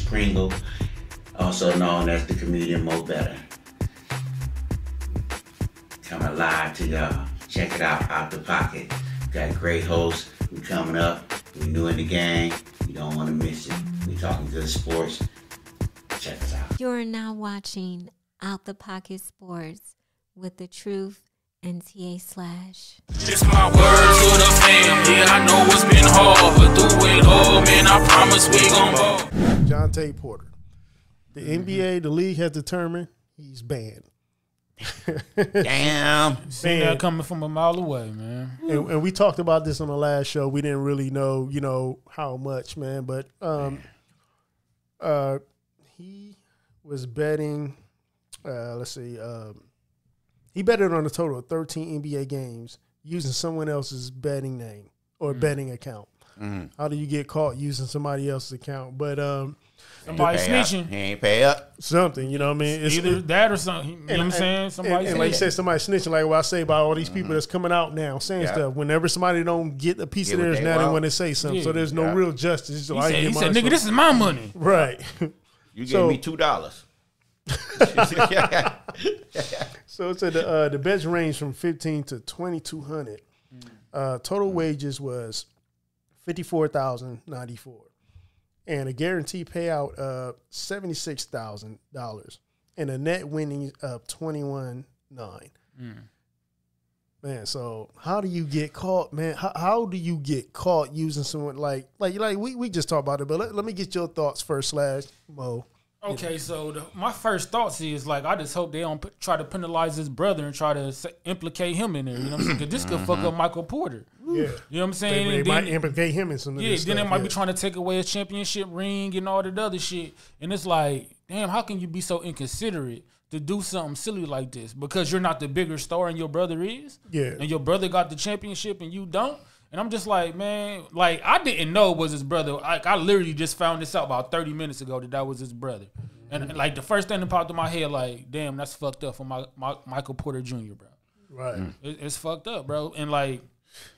Pringle, also known as the comedian Mo Better. Coming live to y'all. Check it out the pocket. Got great hosts. We coming up. We new in the game. You don't want to miss it. We talking good sports. Check us out. You're now watching Out the Pocket Sports with The Truth and TA Slash. It's my word to the fam. Yeah, I know it's been hard, but through it all, man, I promise we gon' ball. Jontay Porter. The NBA, the league has determined he's banned. Damn. Seen that coming from a mile away, man. And we talked about this on the last show. We didn't really know, how much, man. But he was betting, he betted on a total of 13 NBA games using someone else's betting name or betting account. How do you get caught using somebody else's account? But somebody snitching. He ain't pay up. Something, you know what I mean? It's either that or something. You know what I'm saying? Somebody and like you said, somebody snitching, like what I say about all these people that's coming out now saying stuff. Whenever somebody don't get a piece of theirs, now they want to say something. So there's no real justice. He said, nigga, this is my money. Right. You gave me $2. So it said the bets range from $1,500 to $2,200. Total wages was $54,094, and a guaranteed payout of $76,000, and a net winnings of $21,900. Man, so how do you get caught, man? How do you get caught using someone like we just talked about it, but let me get your thoughts first, Mo. Okay, so my first thoughts is, like, I just hope they don't try to penalize his brother and try to implicate him in there. You know what I'm saying? Because this could fuck up Michael Porter. Yeah. You know what I'm saying? They might implicate him in some of this stuff. Then they might be trying to take away his championship ring and all that other shit. And it's like, damn, how can you be so inconsiderate to do something silly like this? Because you're not the bigger star and your brother is? Yeah. And your brother got the championship and you don't? And I'm just like, man, like, I didn't know it was his brother. Like, I literally just found this out about 30 minutes ago that was his brother. And like, the first thing that popped in my head, like, damn, that's fucked up for Michael Porter Jr., bro. Right. It's fucked up, bro. And, like,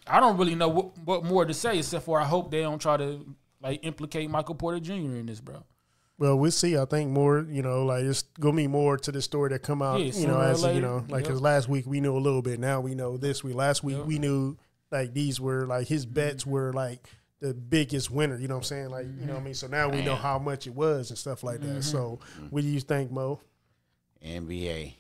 I don't really know what more to say except for I hope they don't try to, like, implicate Michael Porter Jr. in this, bro. Well, we'll see. I think more, like, it's going to be more to the story that come out, because last week we knew a little bit. Now we know this week. Last week we knew, like, these were, like, his bets were, like, the biggest winner, you know what I'm saying? Like, you know what I mean? So now we know how much it was and stuff like that. So what do you think, Mo? NBA.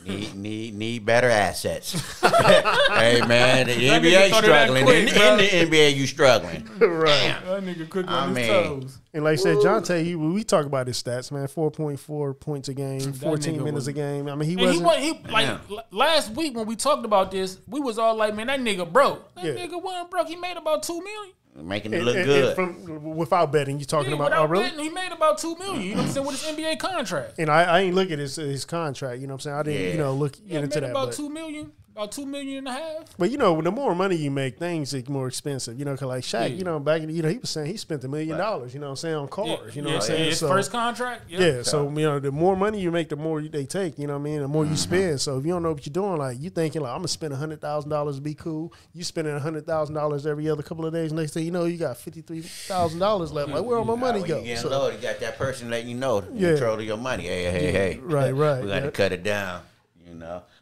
Need better assets. Hey, man, the NBA struggling. In the NBA, you struggling. Right. That nigga quick on his toes. And like I said, Jontay, we talk about his stats, man. 4.4 points a game, 14 minutes a game. I mean, he last week when we talked about this, we was all like, man, that nigga broke. That nigga wasn't broke. He made about $2 million. Making it look good. Without betting, you talking about? Without really? betting, he made about $2 million. You know what I'm saying, with his NBA contract. And I ain't look at his contract. You know what I'm saying? I didn't look into that. About $2 million. About $2.5 million. But the more money you make, things are more expensive. Cause like Shaq, back in he was saying he spent $1 million. You know what I'm saying, on cars. You know what I'm saying? His first contract. Yeah. So the more money you make, the more they take. You know what I mean? The more you spend. So if you don't know what you're doing, like you thinking like I'm gonna spend $100,000 to be cool. You spending $100,000 every other couple of days. Next thing you know, you got $53,000 left. Like where all my money go? You got that person letting you know the control of your money. Hey. Right. We got to cut it down.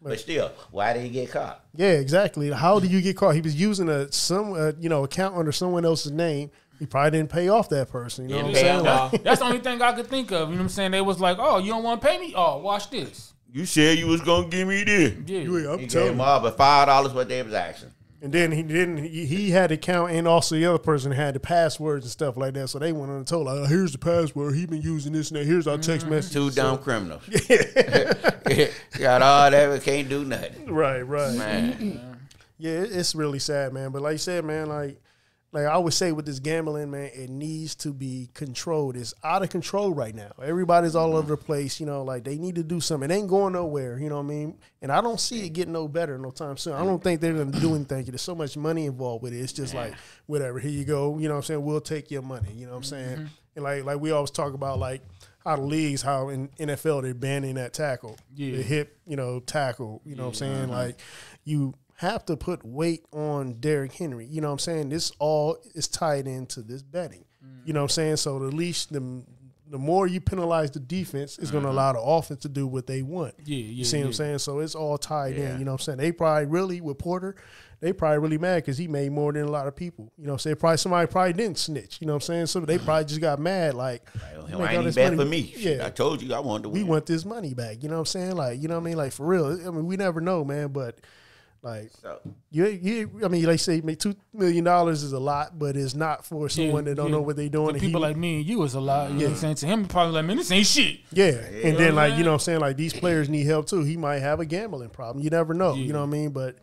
But still, why did he get caught? Yeah, exactly. How do you get caught? He was using some account under someone else's name. He probably didn't pay off that person. You know what I'm saying? That's the only thing I could think of. You know what I'm saying? They was like, oh, you don't want to pay me? Oh, watch this. You said you was going to give me this. Yeah, he gave him all but $5 what they was asking. And then he had the account, and also the other person had the passwords and stuff like that. So they went on and told, like, here's the password. He been using this and that. Here's our text message. Two dumb criminals. Got all that, but can't do nothing. Right. Man. Yeah, it's really sad, man. But like you said, man, like I always say with this gambling, man, it needs to be controlled. It's out of control right now. Everybody's all over the place, like they need to do something. It ain't going nowhere, you know what I mean? And I don't see it getting no better no time soon. I don't think they're going to do anything. There's so much money involved with it. It's just like, whatever, here you go, you know what I'm saying? We'll take your money, you know what I'm saying? And like we always talk about, like, how the leagues, how in NFL they're banning that tackle, the hip, tackle, you know what I'm saying? Like, you have to put weight on Derrick Henry. You know what I'm saying? This all is tied into this betting. You know what I'm saying? So at least the the more you penalize the defense, it's going to allow the offense to do what they want. Yeah, You see what I'm saying? So it's all tied Yeah. in. You know what I'm saying? They probably really, with Porter, they probably really mad because he made more than a lot of people. You know what I'm saying? Somebody probably didn't snitch. You know what I'm saying? So they probably just got mad like, Well, I ain't even bad for me. Shit, Yeah. I told you I wanted to We win. want this money back. You know what I'm saying? Like, you know what I mean? Like, for real. I mean, we never know, man, but like, So, I mean, they say $2 million is a lot, but it's not for someone that don't know what they're doing. To And people like me and you is a lot. You know what I'm saying? To him, probably like, man, this ain't shit. yeah. And then, like, man. you know what I'm saying? Like, these players need help, too. He might have a gambling problem. You never know. You know what I mean? But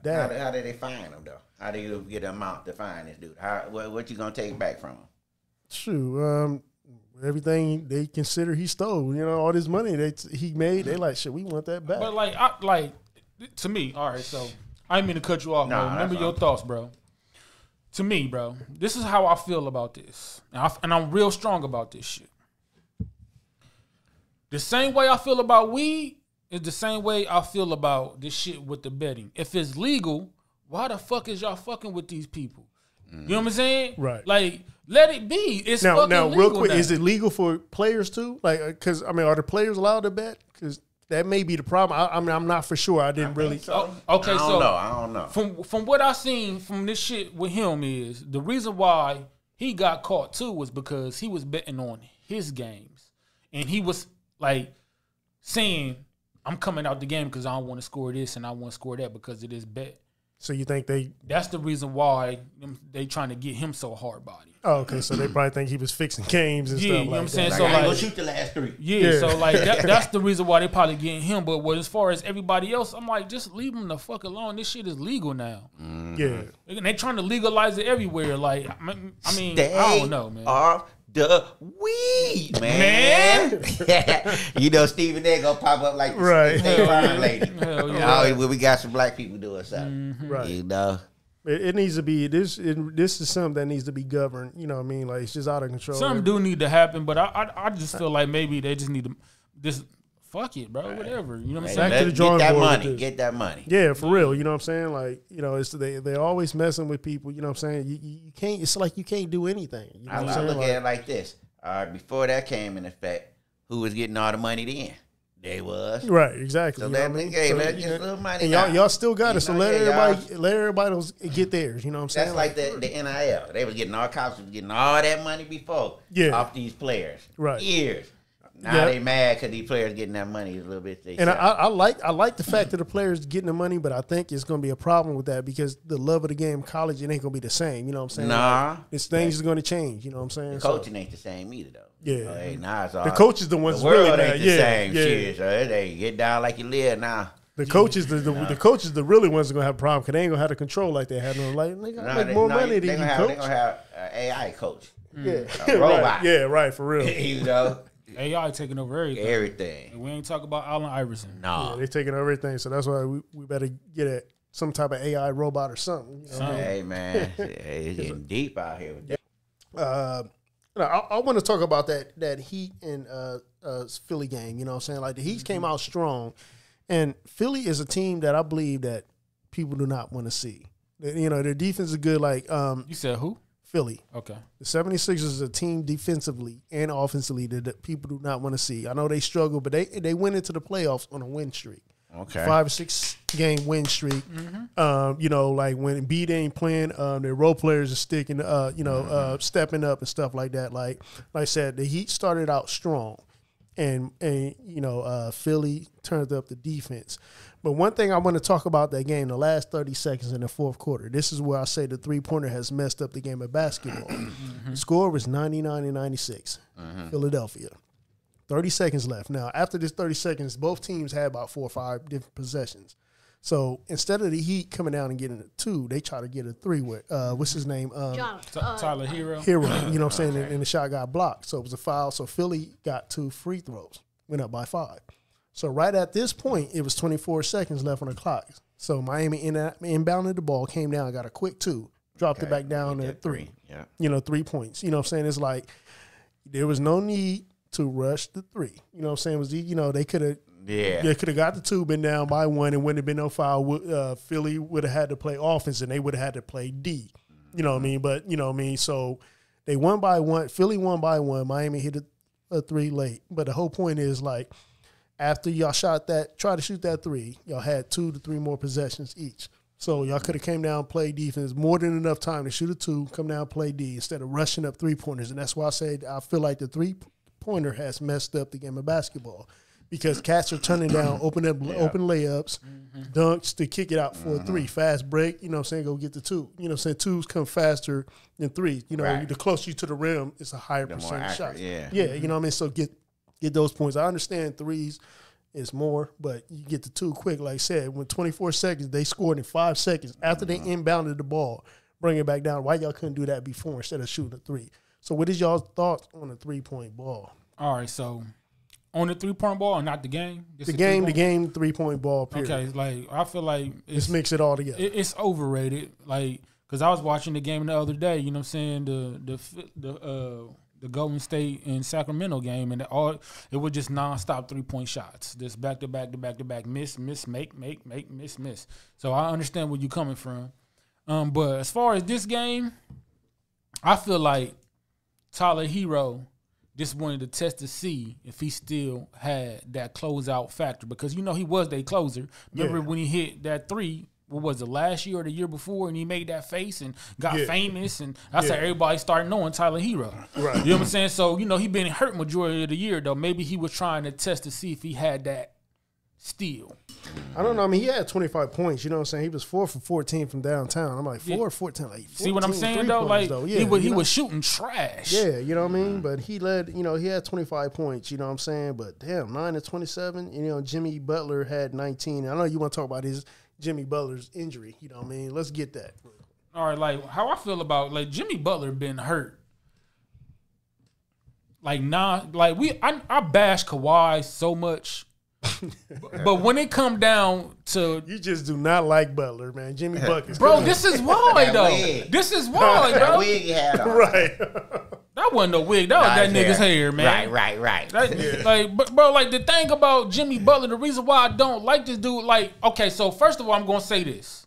how did they find him, though? How do you get an amount to find this dude? What you going to take back from him? shoot, everything they consider he stole, you know, all this money he made, they like, shit, we want that back. But to me, all right, so I didn't mean to cut you off, bro. Remember your thoughts, bro. To me, bro, this is how I feel about this. And I'm real strong about this shit. The same way I feel about weed is the same way I feel about this shit with the betting. If it's legal, why the fuck is y'all fucking with these people? You know what I'm saying? Right. Like, let it be. It's now, fucking legal real quick, now. is it legal for players too? Like, because I mean, are the players allowed to bet? Because that may be the problem. I mean, I'm not for sure. I didn't really. Okay, I don't know. From what I seen from this shit with him is the reason why he got caught too was because he was betting on his games, and he was like saying, "I'm coming out the game because I don't want to score this and I want to score that because of this bet." So you think That's the reason why they trying to get him so hard body. Oh, okay. So they probably think he was fixing games and Yeah, stuff you know what I'm like saying? that. So I ain't like, gonna shoot the last three. yeah, so like that's the reason why they probably getting him. But as far as everybody else, I'm like, just leave him the fuck alone. This shit is legal now. Yeah. And they trying to legalize it everywhere. Like, I mean, Stay I don't know, man. off the weed, man. You know, Stephen A. gonna pop up like the Right. State Farm lady. Hell yeah. We got some black people doing something. Right. You know. It needs to be this is something that needs to be governed. You know what I mean? Like, it's just out of control. Something do need to happen, but I just feel like maybe they just need to just fuck it, bro. Whatever. You know what I'm saying? Back to the Get drawing that board with money. this. Get that money. Yeah, for real. You know what I'm saying? Like, you know, they're always messing with people. You know what I'm saying? You can't. It's like you can't do anything. You know what I'm I saying? look Like, at it like this. Before that came in effect, who was getting all the money then? They was. right, exactly. So you know let what I me mean? So, let's get a little money. and now. y'all still got You it. So know, let yeah, everybody else get theirs. You know what I'm saying? That's like the NIL. They was getting all cops was getting all that money before. Yeah. Off these players. Right. Years. Now Yeah. they mad because these players getting that money a little bit. And I like the fact that the players getting the money, but I think it's going to be a problem with that because the love of the game, college, it ain't going to be the same. You know what I'm saying? Nah. Like, this things is going to change. You know what I'm saying? the coaching ain't the same either though. Yeah. Hey, now it's all, The coaches the ones the world really ain't mad. the Yeah, same yeah. shit. So they get down like you live now. The coaches, the coaches, the really ones are gonna have a problem because they ain't gonna have the control like they had. No, like they gonna make more money than you, They coach. gonna have an AI coach. Yeah, A robot. right. Yeah, right, for real. You know, AI taking over everything. everything. And we ain't talking about Allen Iverson. No. Yeah, they taking over everything, so that's why we better get some type of AI robot or something. You know? Hey man, it's getting deep out here with that. I want to talk about that Heat and Philly game. You know what I'm saying? Like the Heat came out strong, and Philly is a team that I believe that people do not want to see. You know, their defense is good. Like You said who? Philly. Okay. The 76ers is a team defensively and offensively that people do not want to see. I know they struggle, but they went into the playoffs on a win streak. Okay. 5 or 6 game win streak. You know, like when Embiid ain't playing, their role players are sticking, stepping up and stuff like that. Like I said, the Heat started out strong, and Philly turned up the defense. But one thing I want to talk about that game, the last 30 seconds in the fourth quarter, this is where I say the three-pointer has messed up the game of basketball. The score was 99-96, Philadelphia. 30 seconds left. Now, after this 30 seconds, both teams had about 4 or 5 different possessions. So instead of the Heat coming down and getting a 2, they try to get a 3 with, what's his name? Tyler Hero. Hero, you know what I'm saying? And the shot got blocked. So it was a foul. So Philly got 2 free throws, went up by 5. So right at this point, it was 24 seconds left on the clock. So Miami inbounded the ball, came down, got a quick 2, dropped it back down to 3. Yeah. 3 points. You know what I'm saying? It's like there was no need to rush the 3. You know what I'm saying? They could have they could have got the 2, been down by 1, and wouldn't have been no foul. Philly would have had to play offense, and they would have had to play D. You know what I mean? But, you know what I mean? So they won by 1. Philly won by 1. Miami hit a a three late. But the whole point is, like, after y'all try to shoot that three, y'all had 2 to 3 more possessions each. So y'all could have came down, played defense, more than enough time to shoot a 2, come down, play D, instead of rushing up 3-pointers. And that's why I said I feel like the 3-pointer has messed up the game of basketball. Because cats are turning down open layups, dunks to kick it out for a 3. Fast break, you know what I'm saying, go get the 2. You know what I'm saying, 2s come faster than 3. You know, the closer you to the rim, it's a higher percentage shot. Yeah, you know what I mean? So get those points. I understand 3s is more, but you get the 2 quick. Like I said, when 24 seconds, they scored in 5 seconds after they inbounded the ball, bring it back down. Why y'all couldn't do that before instead of shooting a 3? So what is y'all's thoughts on a 3-point ball? All right, so on the 3-point ball and not the game? The game, 3-point ball, period. Okay, like, I feel like let's mix it all together. It's overrated, like, because I was watching the game the other day, you know what I'm saying, the Golden State and Sacramento game, and it was just nonstop 3-point shots, just back to back, miss, make, miss. So I understand where you're coming from, but as far as this game, I feel like Tyler Hero just wanted to test to see if he still had that closeout factor, because you know he was their closer. Remember when he hit that 3? What was it, last year or the year before, and he made that face and got famous, and that's how everybody started knowing Tyler Hero. Right. You know what I'm saying? So, you know, he been hurt majority of the year, though. Maybe he was trying to test to see if he had that steal. I don't know. I mean, he had 25 points. You know what I'm saying? He was 4 for 14 from downtown. I'm like, 4 for 14. Like, see what I'm saying, though? Like, he was shooting trash. Yeah, you know what I mean? But he led, you know, he had 25 points, you know what I'm saying? But, damn, 9 to 27. You know, Jimmy Butler had 19. I know you want to talk about his Jimmy Butler's injury. You know what I mean? Let's get that. All right, like, how I feel about, like, Jimmy Butler been hurt. Like, I bash Kawhi so much. But when it come down to, you just do not like Butler, man. Jimmy Buckets, bro. This is why though. This is why, bro. That wig he had on. Right. That wasn't no wig. That was that nigga's hair, man. Right. Like, bro, like the thing about Jimmy Butler, the reason why I don't like this dude, like, okay, so first of all, I'm gonna say this: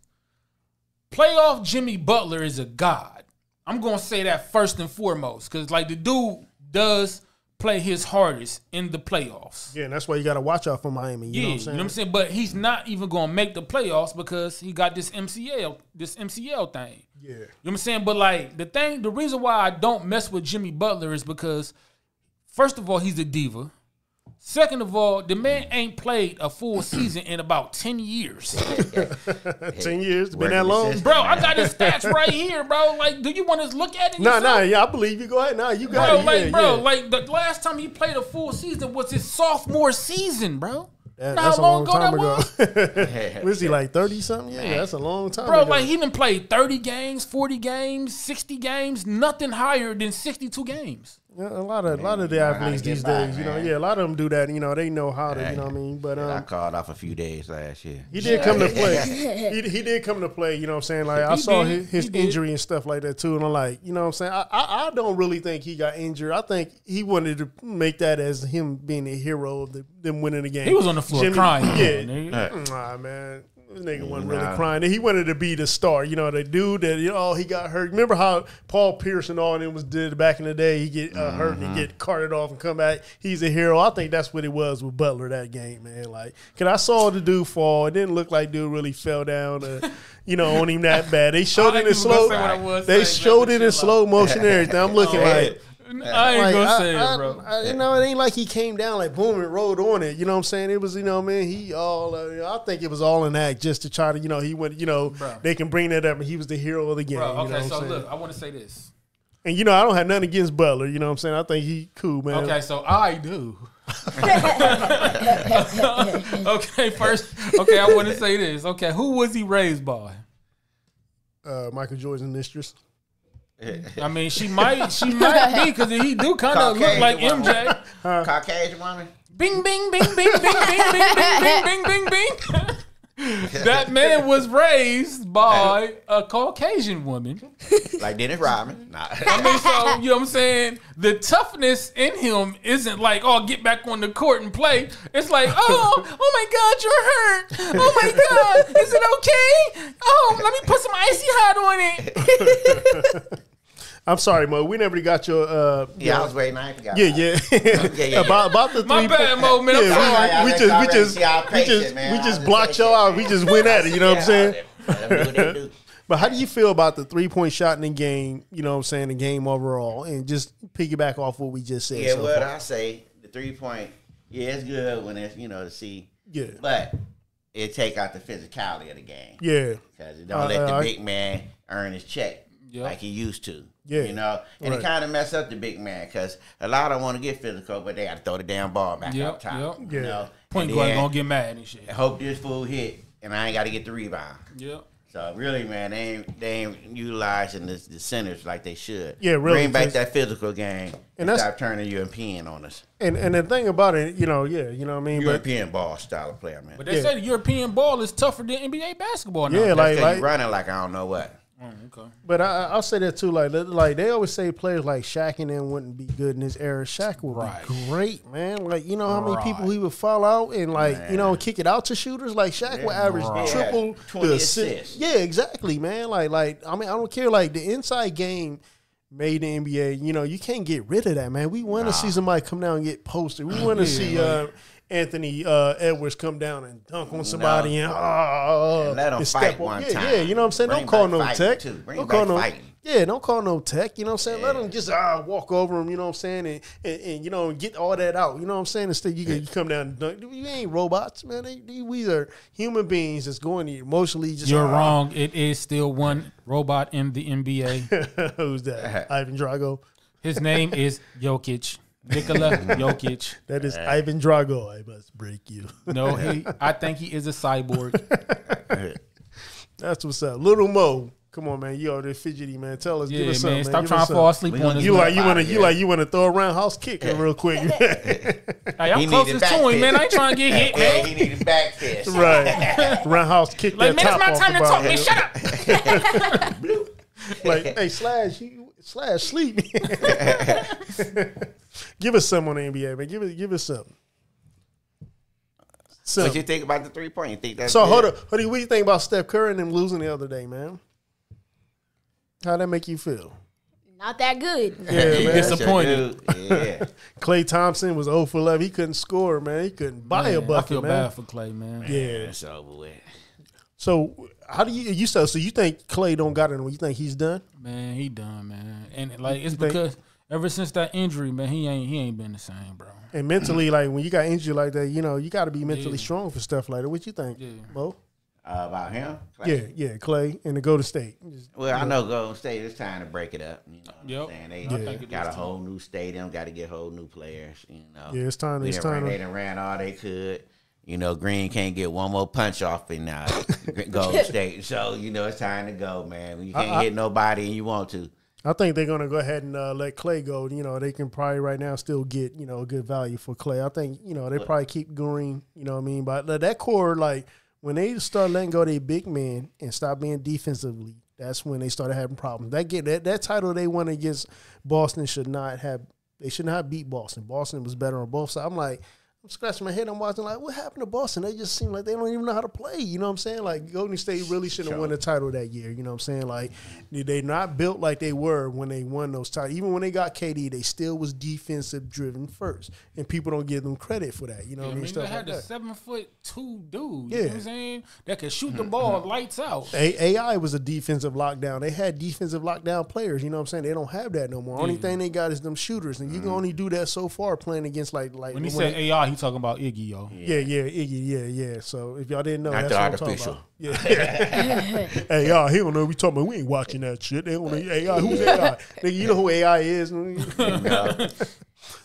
playoff Jimmy Butler is a god. I'm gonna say that first and foremost, because like the dude does play his hardest in the playoffs. Yeah, and that's why you got to watch out for Miami. You know what I'm saying? You know what I'm saying? But he's not even going to make the playoffs because he got this MCL thing. Yeah. You know what I'm saying? But like the reason why I don't mess with Jimmy Butler is because, first of all, he's a diva. Second of all, the man ain't played a full season in about 10 years. 10 years? It's been that long? Bro, I got his stats right here, bro. Like, do you want to look at it? Yeah, I believe you. Go ahead. You got it. Like, the last time he played a full season was his sophomore season, bro. That's a long time ago. Was he like 30-something? Yeah, that's a long time ago. Bro, like, he done played 30 games, 40 games, 60 games, nothing higher than 62 games. Yeah, a lot of the athletes these days, you know, a lot of them do that. You know, they know how to, you know what I mean. But I called off a few days last year. He did come to play. He did come to play. You know what I'm saying? Like I saw his injury and stuff like that too, and I'm like, you know what I'm saying? I don't really think he got injured. I think he wanted to make that as him being a hero of them winning the game. He was on the floor crying. Yeah, nah, man. This nigga wasn't really crying. He wanted to be the star. You know, the dude that, you know, he got hurt. Remember how Paul Pierce and all of them did back in the day? He get hurt and get carted off and come back. He's a hero. I think that's what it was with Butler that game, man. Like, cause I saw the dude fall. It didn't look like dude really fell down, you know, on him that bad. They showed it in slow. They showed it in slow motion and everything. I'm looking like. I ain't gonna say it, bro. You know, it ain't like he came down like boom and rode on it. You know what I'm saying? It was, you know what I mean? I think it was all an act just to try to, you know, he went, you know, bro, they can bring that up and he was the hero of the game. Bro, okay, you know so look, I want to say this. And, you know, I don't have nothing against Butler. You know what I'm saying? I think he cool, man. Okay, so I do. Okay, I want to say this. Okay, who was he raised by? Michael Jordan's mistress. I mean, she might be, because he do kind of look like MJ. Caucasian woman. Bing, bing, bing, bing, bing, bing, bing, bing, bing, bing, bing. That man was raised by a Caucasian woman. Like Dennis Rodman. Nah. I mean, so, you know what I'm saying? The toughness in him isn't like, oh, get back on the court and play. It's like, oh my God, you're hurt. Oh my God, is it okay? Oh, let me put some icy hot on it. I'm sorry, Mo. We never got your. Yeah, I was waiting. I forgot. Yeah. About the 3 My bad, Mo, man. I'm Yeah, we just blocked y'all out. We just went at it. You know what I'm saying? Let them do what they do. But how do you feel about the 3-point shot in the game? You know what I'm saying? The game overall, and just piggyback off what we just said. Yeah, so what far. I say, the 3-point. Yeah, it's good when it's to see. Yeah. But it take out the physicality of the game. Yeah. Because it don't let the big man earn his check like he used to. Yeah. You know? And it kind of mess up the big man because a lot of them want to get physical, but they got to throw the damn ball back up top. Yeah. You know? Point guard gonna get mad and shit. Hope this fool hit, and I ain't got to get the rebound. Yep. So really, man, they ain't utilizing the centers like they should. Yeah, really. Bring back that physical game and that's, stop turning European on us. And the thing about it, you know what I mean? European ball style of player, man. But they say the European ball is tougher than NBA basketball now. Yeah, like you running like I don't know what. Okay. But I'll say that too. Like they always say players like Shaq and them wouldn't be good in this era. Shaq would be great, man. Like you know how many people he would fall out and kick it out to shooters. Like Shaq would average triple 20 assists. Yeah, exactly, man. Like I mean I don't care. Like the inside game made the NBA. You know you can't get rid of that, man. We want to see somebody come down and get posted. We want to see. Anthony Edwards come down and dunk on somebody and let them fight one time. Yeah, you know what I'm saying? Don't call no tech. Don't call no fighting. Yeah, don't call no tech. You know what I'm saying? Let them just walk over them. You know what I'm saying? And you know get all that out. You know what I'm saying? Instead, you come down and dunk. You ain't robots, man. We are human beings that's going to emotionally. Just you're wrong. It is still one robot in the NBA. Who's that? Ivan Drago. His name is Jokic. Nikola Jokic. That is Ivan Drago. I must break you. No, I think he is a cyborg. That's what's up. Lill Moe. Come on, man. You out there fidgety, man. Tell us, give us something, man. Stop trying to fall asleep on us. You want to throw a roundhouse kick real quick. Hey, I'm closest to him, man. I ain't trying to get hit, man. He needed back fist. Right. Roundhouse kick like, that man, top it's my off time the to talk, man. Shut up. Like, hey, Slash, sleep. Give us some on the NBA, man. Give us something. What you think about the 3-point? You think that's so? good? Hold on. What do you think about Steph Curry and them losing the other day, man? How'd that make you feel? Not that good. Yeah, man. Disappointed. Yeah. Klay Thompson was 0 for 11. He couldn't score, man. He couldn't buy a bucket, I feel man. bad for Klay, man. Yeah, it's over with. So how do you so you think Klay don't got it? You think he's done? Man, he done, man. And like it's because ever since that injury, man, he ain't been the same, bro. And mentally, like when you got injured like that, you know, you got to be mentally strong for stuff like that. What you think, Mo? About him? Klay? Yeah, Klay and the Golden State. Well, I know Golden State is trying to break it up. You know what I'm saying? They think got a whole new stadium, got to get whole new players. You know, yeah, it's time. They done ran all they could. You know, Green can't get one more punch off in Golden State. So, you know, it's time to go, man. You can't hit nobody and you want to. I think they're going to go ahead and let Klay go. You know, they can probably right now still get, you know, a good value for Klay. I think, you know, they probably keep Green, you know what I mean? But that core, like, when they start letting go their big men and stop being defensively, that's when they started having problems. That title they won against Boston should not have beat Boston. Boston was better on both sides. I'm scratching my head. I'm watching like, what happened to Boston? They just seem like they don't even know how to play. You know what I'm saying? Like, Golden State really shouldn't have won the title that year. You know what I'm saying? Like, they not built like they were when they won those titles. Even when they got KD, they still was defensive driven first. And people don't give them credit for that. You know what I mean? They had the 7'2" dude. You know what I'm saying? That could shoot the ball lights out. AI was a defensive lockdown. They had defensive lockdown players. You know what I'm saying? They don't have that no more. Only thing they got is them shooters. And you can only do that so far playing against like when he said AI, he talking about Iggy, yo. Yeah, Iggy, yeah. So if y'all didn't know, Not that's the what I'm talking artificial. about. Yeah. Hey, y'all, he don't know. We talking about. We ain't watching that shit. They don't know AI. Who's AI? Nigga, you know who AI is.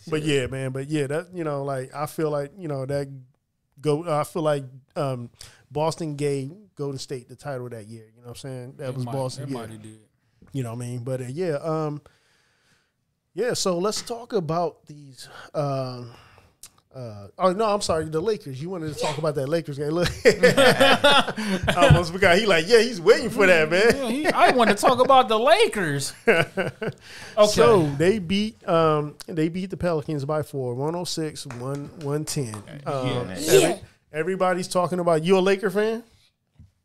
But yeah, man. But yeah, that like I feel like I feel like Boston gave Golden State the title that year. You know what I'm saying? That was Boston. Everybody did. You know what I mean? But yeah. So let's talk about these. Oh no, I'm sorry. The Lakers. You wanted to talk about that Lakers game? Look, I almost forgot. He's waiting for that, man. Yeah, I want to talk about the Lakers. Okay, so they beat the Pelicans by 4, 106-110. Everybody's talking about. You a Laker fan?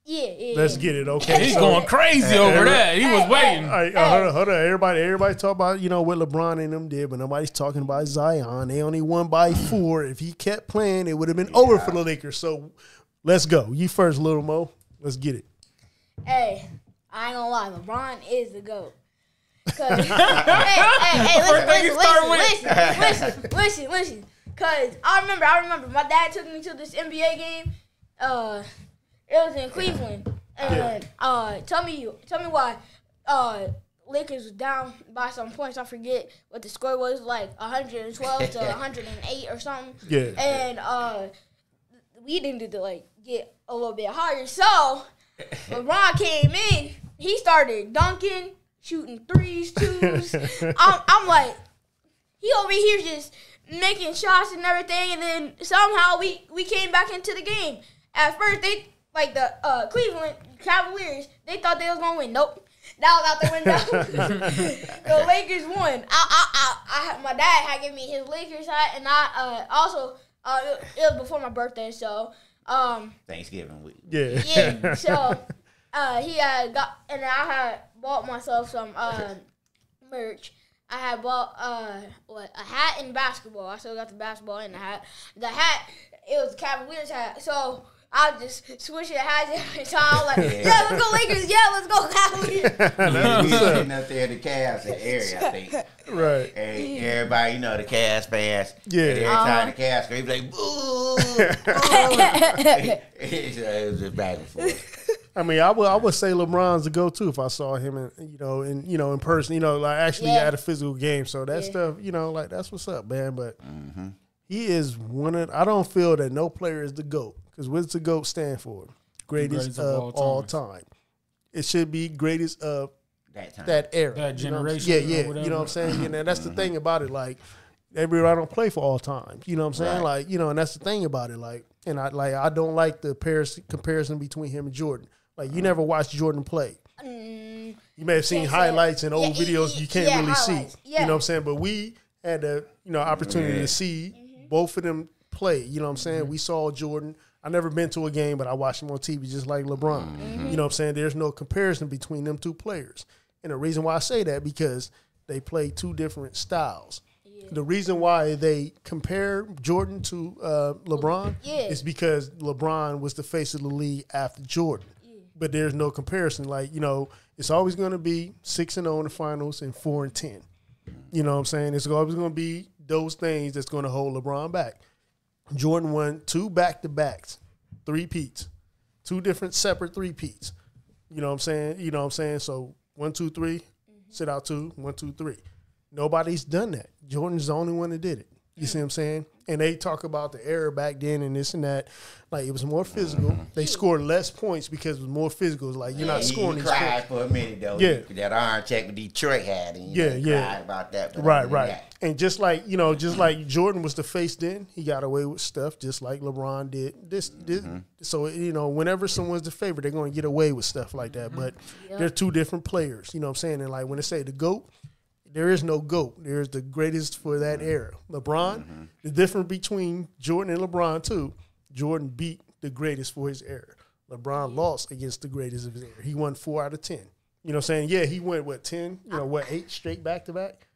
Yeah. Let's get it, okay? He's going crazy over that. He was waiting. All right, hold on. Everybody talk about, what LeBron and them did, but nobody's talking about Zion. They only won by 4. If he kept playing, it would have been over for the Lakers. So let's go. You first, Lill Moe. Let's get it. Hey, I ain't gonna lie. LeBron is the GOAT. Cause, listen. Cause I remember my dad took me to this NBA game. It was in Cleveland. And tell me why Lakers was down by some points. I forget what the score was, like 112 to 108 or something. Yeah. And we needed to get a little bit higher. So LeBron came in. He started dunking, shooting threes, twos. I'm like, he over here just making shots and everything. And then somehow we came back into the game. At first, the Cleveland Cavaliers, they thought they was gonna win. Nope, that was out the window. The Lakers won. My dad had given me his Lakers hat, and I also it was before my birthday, so Thanksgiving week. Yeah. So he had got, and I had bought myself some merch. I had bought a hat and basketball. I still got the basketball and the hat. The hat, it was a Cavaliers hat, so I just switch the hats every time. I'm like, yeah, let's go Lakers. Yeah, let's go Cavaliers. We sitting up there in the Cavs area, I think. Right. And everybody, the Cavs fans. Yeah. And every time the Cavs go, he be like, boo, boo. It was just back and forth. I mean, I would say LeBron's the go-to if I saw him in person, actually at a physical game. So that stuff, that's what's up, man. But he is one of. I don't feel that no player is the GOAT, because what does the GOAT stand for? Greatest of all time. It should be greatest of that era, that generation. Yeah. You know what I'm saying? And that's the thing about it. Like, everybody don't play for all time. You know what I'm saying? Right. Like, and that's the thing about it. Like, and I don't like the comparison between him and Jordan. Like, you never watched Jordan play. You may have seen highlights and old videos you can't really highlights. see. You know what I'm saying? But we had the opportunity to see both of them play. You know what I'm saying? We saw Jordan. I never been to a game, but I watched him on TV just like LeBron. You know what I'm saying? There's no comparison between them two players. And the reason why I say that, because they play two different styles. The reason why they compare Jordan to LeBron is because LeBron was the face of the league after Jordan. But there's no comparison. Like, it's always going to be 6-0 in the finals and 4-10. You know what I'm saying? It's always going to be those things that's going to hold LeBron back. Jordan won 2 back-to-backs, 3-peats, 2 different separate 3-peats. You know what I'm saying? So 1, 2, 3, sit out 2, 1, 2, 3. Nobody's done that. Jordan's the only one that did it. You see what I'm saying? And they talk about the era back then and this and that. Like, it was more physical. They scored less points because it was more physical. It's like, you're not scoring these cried points. for a minute, though. Yeah. That iron check with Detroit had. And cried about that. Right. And just like Jordan was the face then, he got away with stuff just like LeBron did. So, whenever someone's the favorite, they're going to get away with stuff like that. But they're two different players. You know what I'm saying? And, like, when they say the GOAT, there is no GOAT. There's the greatest for that era. LeBron, the difference between Jordan and LeBron, too, Jordan beat the greatest for his era. LeBron lost against the greatest of his era. He won 4 out of 10. You know what I'm saying? Yeah, he went, 10? 8 straight back-to-back?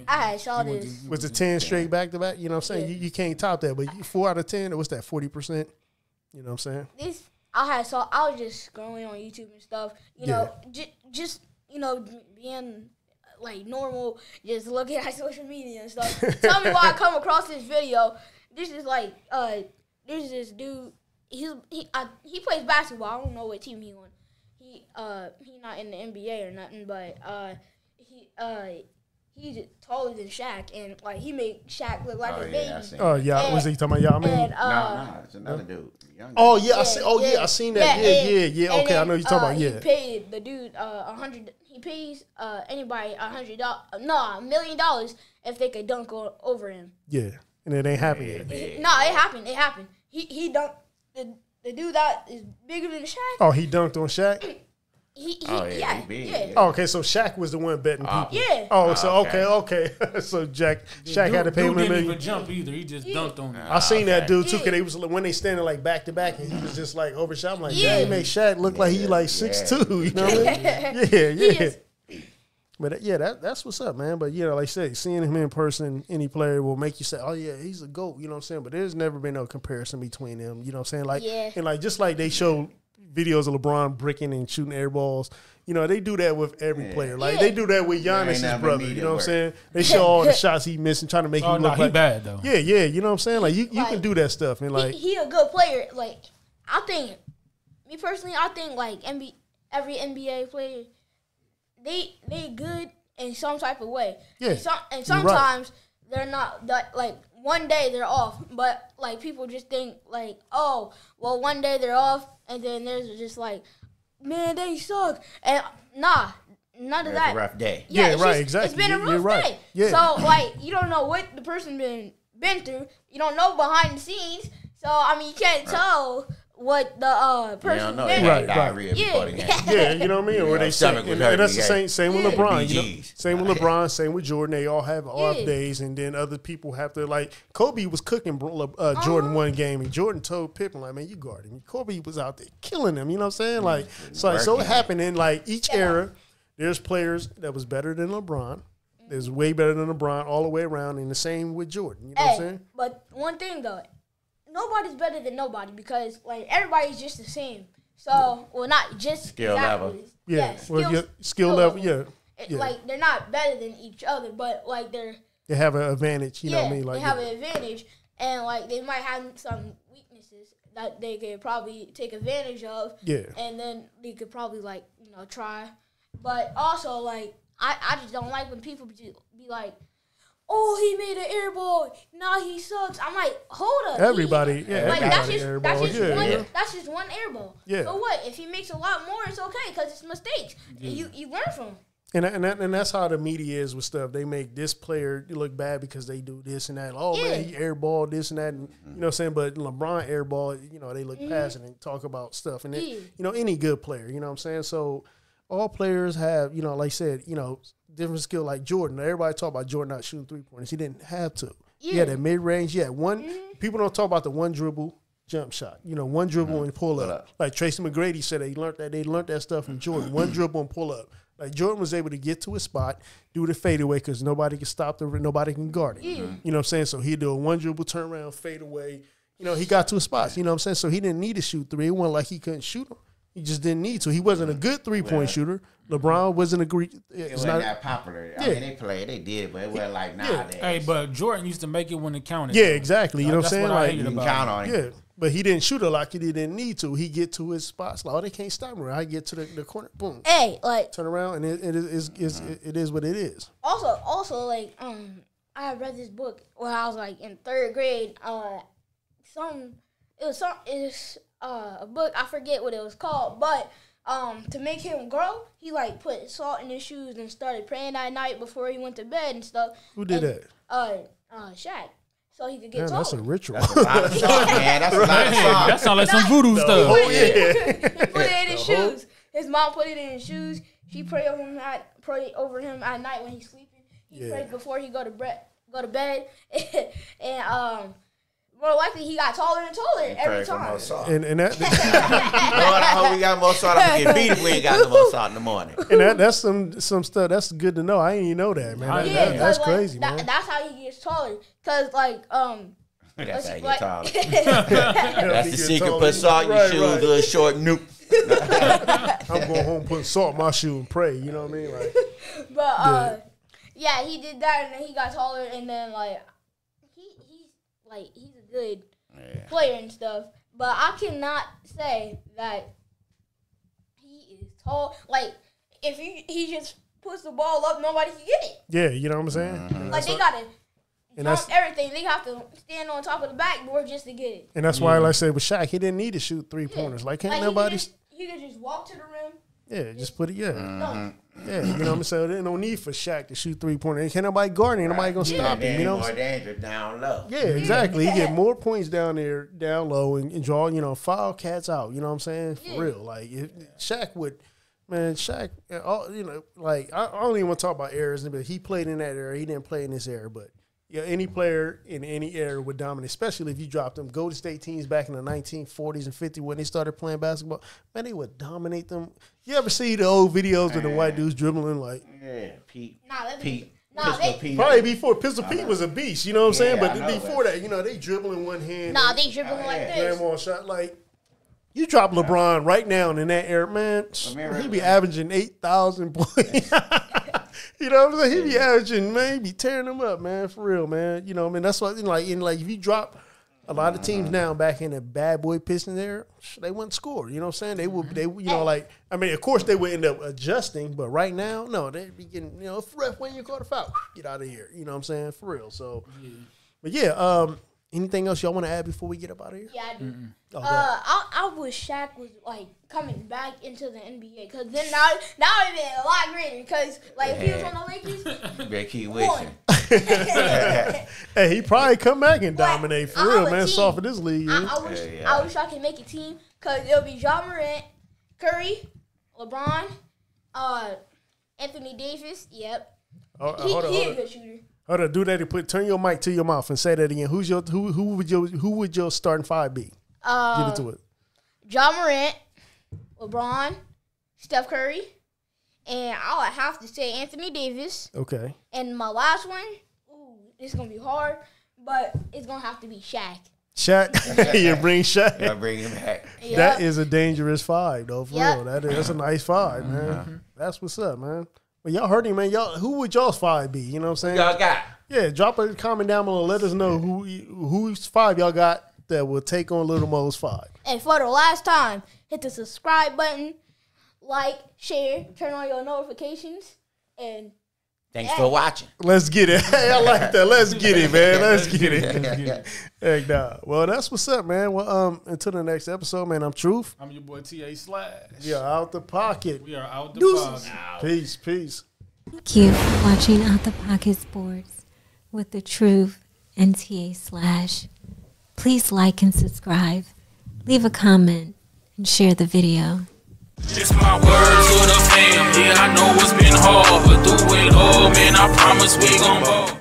I saw this. Was it 10 straight back-to-back? You know what I'm saying? You can't top that. But 4 out of 10, what's that, 40%? You know what I'm saying? I was just scrolling on YouTube and stuff. Just being like normal, just looking at social media and stuff. Tell me why I come across this video. This is like there's this dude. He plays basketball. I don't know what team he on. He not in the NBA or nothing, but he's taller than Shaq, and like he made Shaq look like a baby. Was he talking about y'all man? No, it's another dude. I seen that. Yeah. Okay, I know you're talking about. He paid the dude $100. He pays anybody $100 $1 million if they could dunk over him. Yeah, and it ain't happened yet. No, it happened. He dunked the dude that is bigger than Shaq. Oh, he dunked on Shaq? Yeah. Oh, okay, so Shaq was the one betting people. Yeah. Oh, so okay. So Shaq had to pay him a Didn't million. even jump either. He just dunked on it. I seen that dude too, cause they was when they standing like back to back, and he was just like overshot. I'm like, yeah, he make Shaq look like he like 6'2". You know what I mean? Yeah. But that's what's up, man. But like I said, seeing him in person, any player will make you say, oh yeah, he's a GOAT. You know what I'm saying? But there's never been no comparison between them. You know what I'm saying? Like, and like just like they show videos of LeBron bricking and shooting air balls. They do that with every player. Like they do that with Giannis's brother. You know what I'm saying? They show all the shots he missed and trying to make him look like bad though. Yeah. You know what I'm saying? Like you can do that stuff and like he a good player. Like I think, me personally, I think like every NBA player, they good in some type of way. Yeah. And sometimes they're not. That like one day they're off, but like people just think like, oh, well, one day they're off, and then there's just like, man, they suck. And nah, none of that. It's a rough day. Yeah, right, just, exactly. It's been a rough day. Yeah. So like you don't know what the person been through. You don't know behind the scenes. So I mean you can't tell what the person been through. Diarrhea before the game. Yeah, you know what I mean? Or they say, stomach and would hurt that's me, the same with LeBron. BGs. Same with LeBron, same with Jordan. They all have off days, and then other people have to, like, Kobe was cooking Jordan one game, and Jordan told Pippen, like, man, you guard him. Kobe was out there killing him, you know what I'm saying? Like, so it happened in, like, each era, there's players that was better than LeBron. There's way better than LeBron all the way around, and the same with Jordan. You know what I'm saying? But one thing, though, nobody's better than nobody because, like, everybody's just the same. So, well, not just skill level. Yeah, skill level, Like, they're not better than each other, but, like, they have an advantage, you know what I mean? Like, they have an advantage, and, like, they might have some weaknesses that they could probably take advantage of. Yeah. And then they could probably, like, try. But also, like, I just don't like when people be like, oh, he made an air ball. Nah, he sucks. I'm like, hold up. Everybody, like, everybody that's just one air ball. Yeah. So what? If he makes a lot more, it's okay because it's mistakes. You learn from them. And that's how the media is with stuff. They make this player look bad because they do this and that. Oh, man, he airballed this and that. And, you know what I'm saying? But LeBron airball, they look past it and talk about stuff. And, any good player, you know what I'm saying? So all players have, like I said, different skill like Jordan. Everybody talk about Jordan not shooting three-pointers. He didn't have to. Yeah. He had that mid-range. Yeah, people don't talk about the one dribble jump shot. One dribble and pull up. Like Tracy McGrady said they learned that stuff from Jordan. One dribble and pull up. Like Jordan was able to get to his spot, do the fadeaway because nobody can stop nobody can guard it. You know what I'm saying? So he'd do a one dribble, turn around, fade away. He got to his spots. You know what I'm saying? So he didn't need to shoot three. It wasn't like he couldn't shoot them. He just didn't need to. He wasn't a good three-point shooter. LeBron wasn't a great. It wasn't that popular. I mean, they did, but it wasn't like nowadays. Hey, but Jordan used to make it when it counted. Yeah, exactly. You know what I'm saying? Like, you can count on him. Yeah, but he didn't shoot it like he didn't need to. He get to his spots. Like, they can't stop me. I get to the corner, boom. Hey, like turn around, and it is what it is. Also, like I had read this book when I was like in third grade. It's a book, I forget what it was called, but to make him grow, he like put salt in his shoes and started praying at night before he went to bed and stuff. Who did that? Shaq. So he could get taller. That's a ritual. That's a lot of salt, man. That's a lot of salt. That sounds like some voodoo stuff. He put it in his shoes. His mom put it in his shoes. She prayed over him at night when he's sleeping. He prayed before he go to bed. And more likely, he got taller and taller every time. And that, Lord, I hope we got more salt. I'm gonna get beat if we ain't got no more salt in the morning. And that's some stuff that's good to know. I didn't even know that, man. That's crazy, man. That's how he gets taller. Cause like that's how you get taller. That's the secret. Put salt in your shoes, a little short nuke. I'm going home, put salt in my shoe and pray. You know what I mean? Like, but yeah, he did that, and then he got taller, and then like he's a good player and stuff, but I cannot say that he is tall. Like, if he just puts the ball up, nobody can get it. Yeah, you know what I'm saying? Like, they got to jump everything. They have to stand on top of the backboard just to get it. And that's why, like I said, with Shaq, he didn't need to shoot three-pointers. Like, can't nobody... He could just walk to the rim. Yeah, just put it, Yeah, you know what I'm saying? There's no need for Shaq to shoot three-pointers. Can't nobody guard him. Nobody going to stop him, you know what I'm saying? More dangerous down low. Yeah, exactly. He get more points down low, and draw, foul cats out. You know what I'm saying? For real. Like, Shaq would Man, Shaq, like I don't even want to talk about eras, but he played in that era. He didn't play in this era, but yeah, any player in any era would dominate, especially if you dropped them. Golden State teams back in the 1940s and 50s when they started playing basketball, man, they would dominate them. You ever see the old videos of the white dudes dribbling like? Yeah, Pete. Pete. Probably before Pistol Pete was a beast, you know what I'm saying? But before that, they dribbling one hand. They dribbling like this. Grandma shot like. You drop LeBron right now in that era, man, he be averaging 8,000 points. You know what I'm saying? He be averaging, man, he be tearing them up, man, for real, man. You know what I mean? That's what, like if you drop a lot of teams now back in the bad boy Pistons era, they wouldn't score. You know what I'm saying? Of course they would end up adjusting, but right now, no, they'd be getting, if ref when you caught a foul, get out of here. You know what I'm saying? For real. So, but yeah, anything else y'all want to add before we get up out of here? Yeah, I do. I wish Shaq was like coming back into the NBA because then now it'd be a lot greater. Because if he was on the Lakers, you better keep wishing. Hey, he probably come back and dominate for real, man. Soft for this league. I wish I could make a team because it'll be John Morant, Curry, LeBron, Anthony Davis. Yep, he a good shooter. Hold on, do that. Turn your mic to your mouth and say that again. Who would your starting five be? Give it to it. John Morant, LeBron, Steph Curry, and I would have to say Anthony Davis. Okay. And my last one, it's gonna be hard, but it's gonna have to be Shaq. Shaq, you bring Shaq. You bring him back. Yep. That is a dangerous five, though. For real, that's a nice five, man. That's what's up, man. Well, y'all heard him, man. Who would y'all's five be? You know what I'm saying? Y'all got. Yeah, drop a comment down below. Let us know who's five y'all got that will take on Lill Moe's five. And for the last time, hit the subscribe button, like, share, turn on your notifications, and thanks for watching. Let's get it. Hey, I like that. Let's get it, man. Let's get it. Hey, nah. Well, that's what's up, man. Well, until the next episode, man. I'm Truth. I'm your boy TA Slash. We are out the pocket. We are out the Deuces. pocket. Peace. Thank you for watching Out the Pocket Sports with the Truth and TA Slash. Please like and subscribe, leave a comment, and share the video. It's my word to the fam. Yeah, I know it's been hard, but through it all, man, I promise we gon' ball.